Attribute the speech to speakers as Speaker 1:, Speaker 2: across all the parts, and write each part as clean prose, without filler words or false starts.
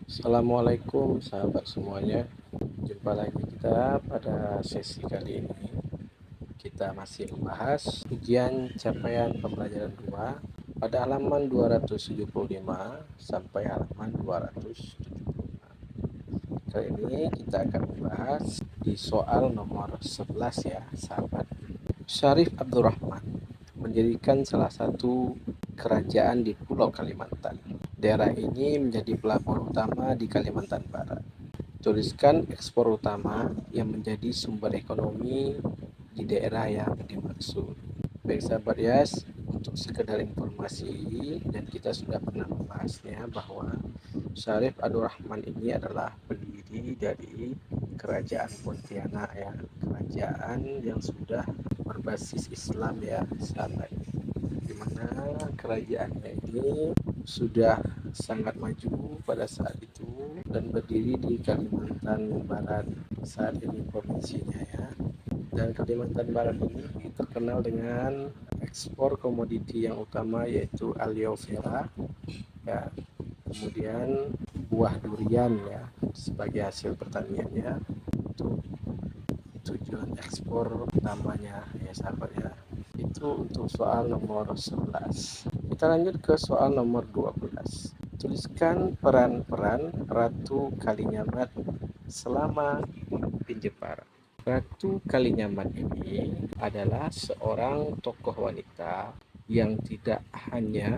Speaker 1: Assalamualaikum sahabat semuanya. Jumpa lagi kita pada sesi kali ini. Kita masih membahas ujian capaian pembelajaran 2 pada halaman 275 sampai halaman 276. Kali ini kita akan membahas di soal nomor 11 ya sahabat. Syarif Abdurrahman mendirikan salah satu kerajaan di Pulau Kalimantan. Daerah ini menjadi pelapor utama di Kalimantan Barat. Tuliskan ekspor utama yang menjadi sumber ekonomi di daerah yang dimaksud. Baik sahabat ya, untuk sekedar informasi dan kita sudah pernah membahasnya bahwa Syarif Abdurrahman ini adalah pendiri dari Kerajaan Pontianak ya, kerajaan yang sudah berbasis Islam ya sahabat, di mana kerajaannya ini sudah sangat maju pada saat itu dan berdiri di Kalimantan Barat saat ini provinsinya ya. Dan Kalimantan Barat ini terkenal dengan ekspor komoditi yang utama yaitu aloe vera ya, kemudian buah durian ya sebagai hasil pertaniannya, itu tujuan ekspor utamanya ya sahabat ya. Itu untuk soal nomor 11. Kita lanjut ke soal nomor 12. Tuliskan peran-peran Ratu Kalinyamat selama memimpin Jepara. Ratu Kalinyamat ini adalah seorang tokoh wanita yang tidak hanya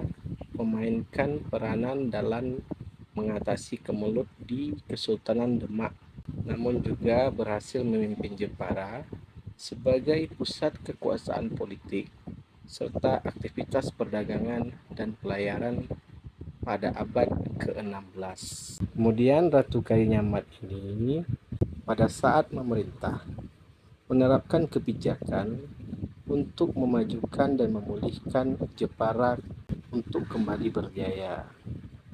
Speaker 1: memainkan peranan dalam mengatasi kemelut di Kesultanan Demak, namun juga berhasil memimpin Jepara sebagai pusat kekuasaan politik serta aktivitas perdagangan dan pelayaran pada abad ke-16. Kemudian Ratu Kalinyamat ini pada saat memerintah menerapkan kebijakan untuk memajukan dan memulihkan Jepara untuk kembali berjaya.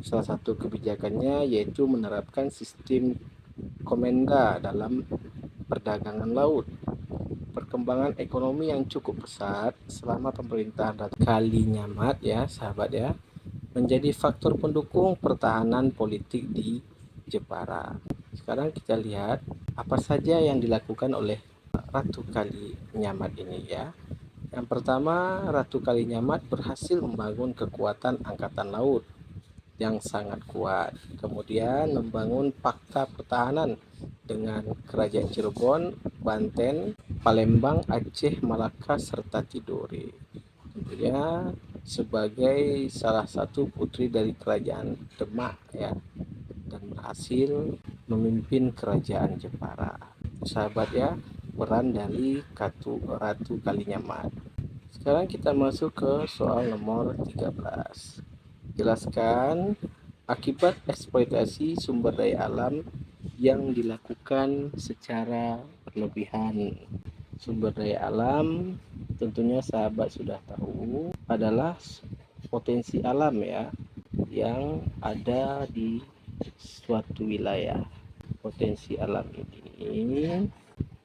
Speaker 1: Salah satu kebijakannya yaitu menerapkan sistem komenda dalam perdagangan laut. Perkembangan ekonomi yang cukup pesat selama pemerintahan Ratu Kalinyamat ya sahabat ya, menjadi faktor pendukung pertahanan politik di Jepara. Sekarang kita lihat apa saja yang dilakukan oleh Ratu Kalinyamat ini ya. Yang pertama, Ratu Kalinyamat berhasil membangun kekuatan angkatan laut yang sangat kuat. Kemudian membangun fakta pertahanan dengan kerajaan Cirebon, Banten, Palembang, Aceh, Malaka, serta Tidore. Tentunya sebagai salah satu putri dari kerajaan Demak ya, dan berhasil memimpin kerajaan Jepara. Sahabat ya, peran dari Ratu Kalinyamat. Sekarang kita masuk ke soal nomor 13. Jelaskan akibat eksploitasi sumber daya alam yang dilakukan secara berlebihan. Sumber daya alam tentunya sahabat sudah tahu adalah potensi alam ya yang ada di suatu wilayah. Potensi alam ini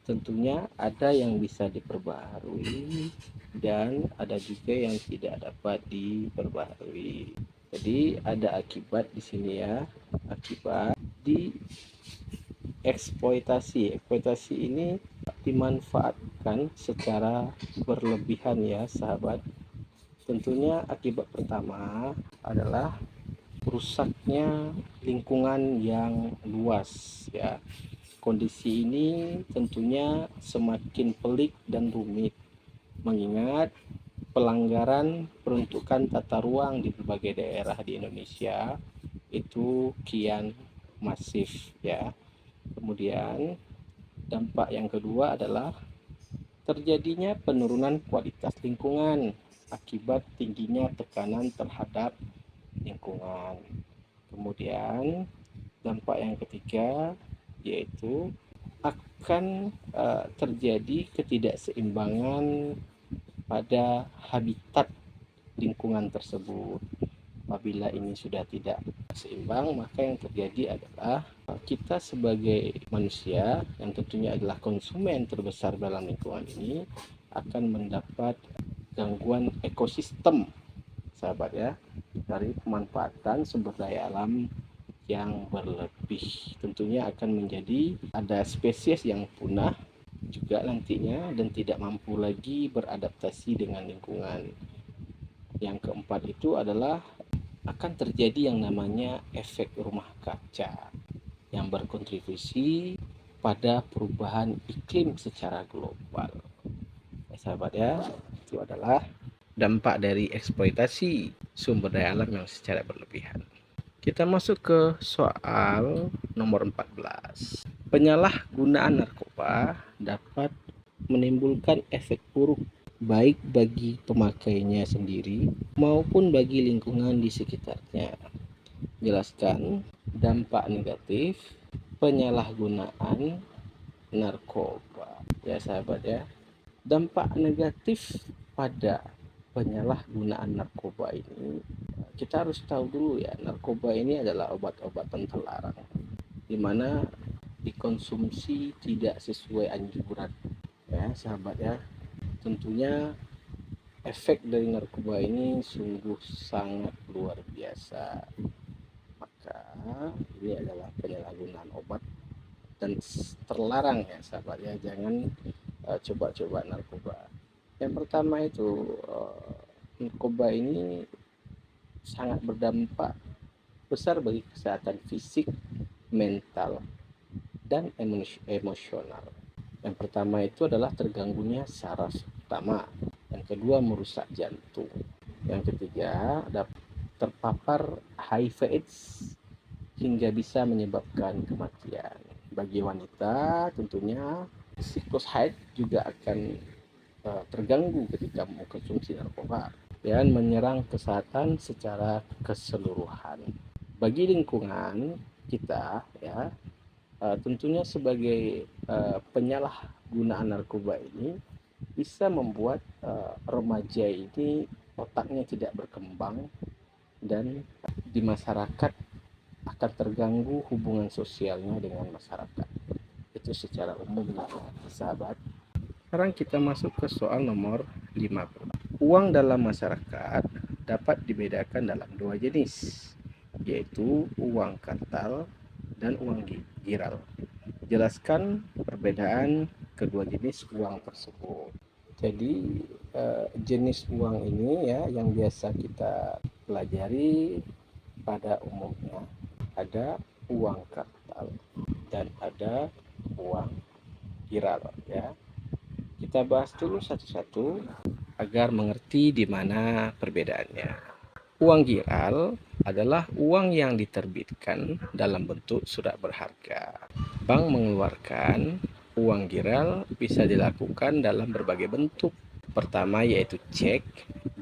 Speaker 1: tentunya ada yang bisa diperbaharui dan ada juga yang tidak dapat diperbaharui. Jadi ada akibat di sini ya, akibat di eksploitasi. Eksploitasi ini dimanfaatkan secara berlebihan ya sahabat. Tentunya akibat pertama adalah rusaknya lingkungan yang luas ya. Kondisi ini tentunya semakin pelik dan rumit mengingat pelanggaran peruntukan tata ruang di berbagai daerah di Indonesia itu kian masif ya. Kemudian dampak yang kedua adalah terjadinya penurunan kualitas lingkungan akibat tingginya tekanan terhadap lingkungan. Kemudian dampak yang ketiga yaitu akan terjadi ketidakseimbangan pada habitat lingkungan tersebut. Apabila ini sudah tidak seimbang, maka yang terjadi adalah kita sebagai manusia yang tentunya adalah konsumen terbesar dalam lingkungan ini akan mendapat gangguan ekosistem sahabat ya, dari pemanfaatan sumber daya alam yang berlebih. Tentunya akan menjadi ada spesies yang punah juga nantinya dan tidak mampu lagi beradaptasi dengan lingkungan. Yang keempat itu adalah akan terjadi yang namanya efek rumah kaca yang berkontribusi pada perubahan iklim secara global. Ya, sahabat ya, itu adalah dampak dari eksploitasi sumber daya alam yang secara berlebihan. Kita masuk ke soal nomor 14. Penyalahgunaan narkoba dapat menimbulkan efek buruk baik bagi pemakainya sendiri maupun bagi lingkungan di sekitarnya. Jelaskan dampak negatif penyalahgunaan narkoba. Ya sahabat ya, dampak negatif pada penyalahgunaan narkoba ini, kita harus tahu dulu ya, narkoba ini adalah obat-obatan terlarang di mana dikonsumsi tidak sesuai anjuran. Ya sahabat ya, tentunya efek dari narkoba ini sungguh sangat luar biasa. Maka ini adalah penyalahgunaan obat dan terlarang ya sahabat ya, jangan coba-coba narkoba. Yang pertama itu, narkoba ini sangat berdampak besar bagi kesehatan fisik, mental, dan emosional. Yang pertama itu adalah terganggunya saraf utama. Yang kedua merusak jantung. Yang ketiga terpapar HIV/AIDS hingga bisa menyebabkan kematian. Bagi wanita tentunya siklus haid juga akan terganggu ketika mengkonsumsi narkoba dan menyerang kesehatan secara keseluruhan. Bagi lingkungan kita ya, tentunya sebagai penyalahgunaan narkoba ini bisa membuat remaja ini otaknya tidak berkembang dan di masyarakat akan terganggu hubungan sosialnya dengan masyarakat. Itu secara umum sahabat. Sekarang kita masuk ke soal nomor 50. Uang dalam masyarakat dapat dibedakan dalam dua jenis, yaitu uang kartal dan uang giral. Jelaskan perbedaan kedua jenis uang tersebut. Jadi jenis uang ini ya yang biasa kita pelajari pada umumnya ada uang kartal dan ada uang giral ya. Kita bahas dulu satu-satu agar mengerti di mana perbedaannya. Uang giral adalah uang yang diterbitkan dalam bentuk surat berharga. Bank mengeluarkan uang giral bisa dilakukan dalam berbagai bentuk. Pertama yaitu cek,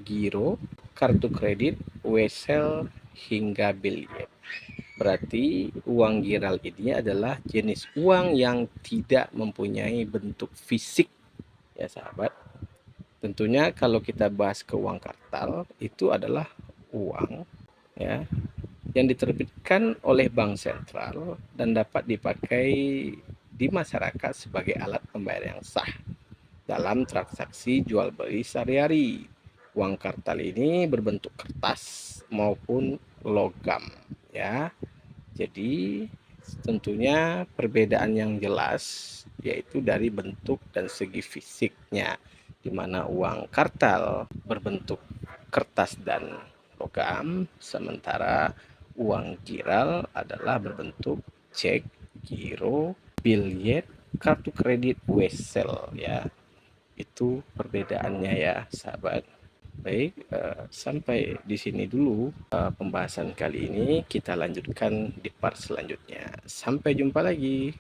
Speaker 1: giro, kartu kredit, wesel, hingga biljet. Berarti uang giral ini adalah jenis uang yang tidak mempunyai bentuk fisik ya sahabat. Tentunya kalau kita bahas ke uang kartal itu adalah uang ya yang diterbitkan oleh bank sentral dan dapat dipakai di masyarakat sebagai alat pembayaran yang sah dalam transaksi jual beli sehari-hari. Uang kartal ini berbentuk kertas maupun logam ya. Jadi tentunya perbedaan yang jelas yaitu dari bentuk dan segi fisiknya, di mana uang kartal berbentuk kertas dan logam, sementara uang giral adalah berbentuk cek, giro, biljet, kartu kredit, wesel ya. Itu perbedaannya ya sahabat. Baik, sampai di sini dulu pembahasan kali ini. Kita lanjutkan di part selanjutnya. Sampai jumpa lagi.